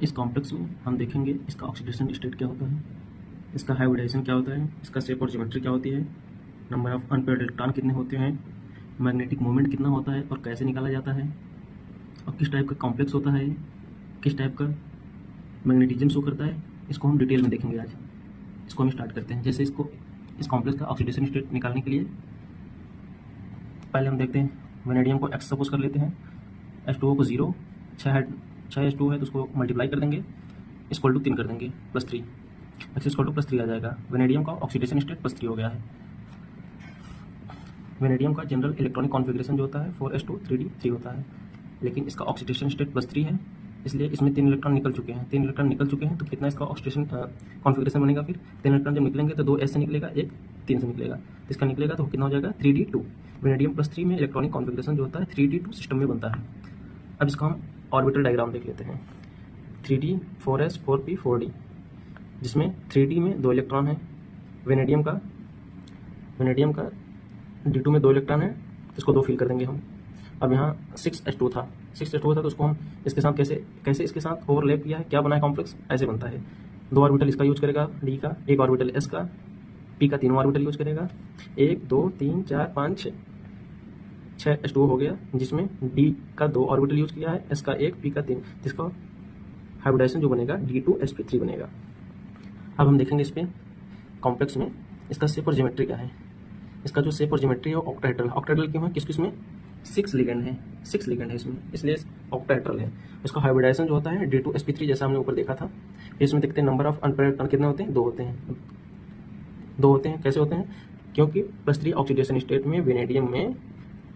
इस कॉम्प्लेक्स में हम देखेंगे इसका ऑक्सीडेशन स्टेट क्या होता है, इसका हाइब्रिडाइजेशन क्या होता है, इसका शेप और ज्योमेट्री क्या होती है, नंबर ऑफ अनपेयर्ड इलेक्ट्रॉन कितने होते हैं, मैग्नेटिक मोमेंट कितना होता है और कैसे निकाला जाता है, और किस टाइप का कॉम्प्लेक्स होता है, किस टाइप का मैग्नेटिज्म शो करता है, इसको हम डिटेल में देखेंगे आज। इसको हम स्टार्ट करते हैं। जैसे इस कॉम्प्लेक्स का ऑक्सीडेशन स्टेट निकालने के लिए पहले हम देखते हैं वेनेडियम को एक्स सपोज कर लेते हैं, H2O को 0, 6 H2O है तो उसको मल्टीप्लाई कर देंगे, इक्वल टू 3 कर देंगे +3, एक्स इक्वल टू +3 आ जाएगा। वेनेडियम का ऑक्सीडेशन स्टेट +3 हो गया है। वेनेडियम का जनरल इलेक्ट्रॉनिक कॉन्फ़िगरेशन जो होता है 4s2 3d3 होता है, लेकिन इसका ऑक्सीडेशन स्टेट +3 है, इसलिए इसमें 3 इलेक्ट्रॉन निकल चुके हैं। 3 इलेक्ट्रॉन निकल चुके हैं तो कितना इसका ऑक्सीडेशन कॉन्फ़िगरेशन बनेगा। फिर 3 इलेक्ट्रॉन जब निकलेंगे तो 2 s से निकलेगा, एक 3 से निकलेगा, तो इसका निकलेगा तो कितना हो जाएगा 3d2। वेनेडियम +3 में इलेक्ट्रॉनिक कॉन्फ़िगरेशन जो होता है 3d2 सिस्टम में बनता है। अब इसका हम ऑर्बिटल डायग्राम देख लेते हैं। 3d 4s 4p 4d, जिसमें 3d में 2 इलेक्ट्रॉन है, वेनेडियम का D2 में 2 इलेक्ट्रॉन है, इसको 2 फिल कर देंगे हम। अब यहाँ 6s2 था तो उसको हम इसके साथ कैसे इसके साथ ओवरलैप किया है, क्या बना है कॉम्प्लेक्स, ऐसे बनता है। 2 ऑर्बिटल इसका यूज करेगा D का, 1 ऑर्बिटल S का, P का तीनों ऑर्बिटल यूज करेगा। 1 2 3 4 5 6 H2O हो गया, जिसमें D का 2 ऑर्बिटल यूज किया है, S का 1, P का 3, जिसका हाइब्रिडाइजेशन जो बनेगा D2sp3 बनेगा। अब हम देखेंगे इस पे कॉम्प्लेक्स में इसका शेप और ज्योमेट्री क्या है। इसका जो शेप और ज्योमेट्री है वो ऑक्टाहेड्रल क्यों है, किस में 6 लिगेंड है, 6 लिगेंड है इसमें, इसलिए ऑक्टाहेड्रल है। इसका हाइब्रिडाइजेशन जो होता है D2sp3 जैसा हमने ऊपर देखा था। इसमें देखते हैं नंबर ऑफ अनपेयर्ड इलेक्ट्रॉन कितने होते हैं, 2 होते हैं। 2 होते हैं, कैसे होते हैं, क्योंकि +3 ऑक्सीडेशन स्टेट में वेनेडियम में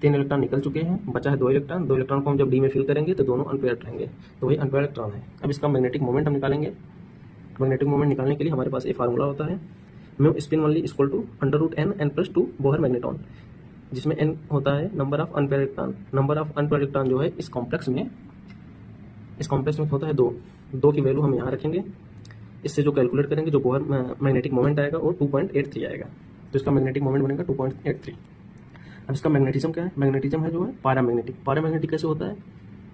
3 इलेक्ट्रॉन निकल चुके हैं, बचा है 2 इलेक्ट्रॉन। 2 इलेक्ट्रॉन को हम जब D में फिल करेंगे तो दोनों अनपेयर्ड रहेंगे, तो वही अनपेयर्ड इलेक्ट्रॉन है। अब इसका मैग्नेटिक मोमेंट हम निकालेंगे। मैग्नेटिक मोमेंट निकालने के लिए हमारे पास एक फार्मूला होता है, mu spin only equal to √n+2 Bohr magneton, जिसमें n होता है number of unpaired electron. Number of unpaired electron जो है इस कॉम्प्लेक्स में होता है 2 की वैल्यू हम यहाँ रखेंगे। इससे जो कैलकुलेट करेंगे जो बोहर मैग्नेटिक मोमेंट आएगा वो 2.83 आएगा, तो इसका मैग्नेटिक मोमेंट बनेगा 2.83। अब इसका मैग्नेटिज्म क्या है, मैग्नेटिज्म है जो है पैरामैग्नेटिक कैसे होता है,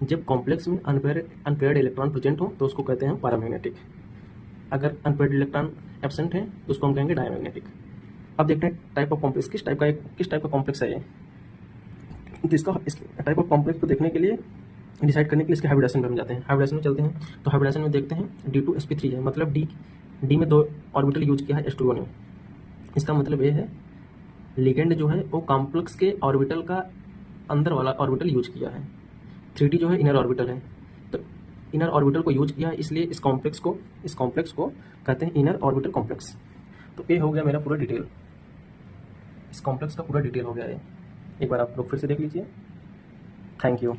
जब कॉम्प्लेक्स में अनपेयर्ड इलेक्ट्रॉन प्रेजेंट हो तो उसको कहते हैं पैरामैग्नेटिक। अगर अनपेयर्ड इलेक्ट्रॉन एब्सेंट है तो उसको हम कहेंगे डायमैग्नेटिक। अब देखते हैं टाइप ऑफ कॉम्प्लेक्स किस टाइप का कॉम्प्लेक्स है ये। तो इसका इस टाइप ऑफ कॉम्प्लेक्स को देखने के लिए, डिसाइड करने के लिए इसके हाइब्रिडाइजेशन में हम जाते हैं। हाइब्रिडाइजेशन में चलते हैं तो हाइब्रिडाइजेशन में देखते हैं D2sp3 है, मतलब D में 2 ऑर्बिटल यूज किया है H2O ने। इसका मतलब ये है लिगेंड जो है वो कॉम्प्लेक्स के ऑर्बिटल का अंदर वाला ऑर्बिटल यूज किया है। 3D जो है इनर ऑर्बिटल है, तो इनर ऑर्बिटल को यूज किया है, इसलिए इस कॉम्प्लेक्स को कहते हैं इनर ऑर्बिटल कॉम्प्लेक्स। तो ये हो गया मेरा पूरा डिटेल, इस कॉम्प्लेक्स का पूरा डिटेल हो गया है। एक बार आप लोग फिर से देख लीजिए। Thank you.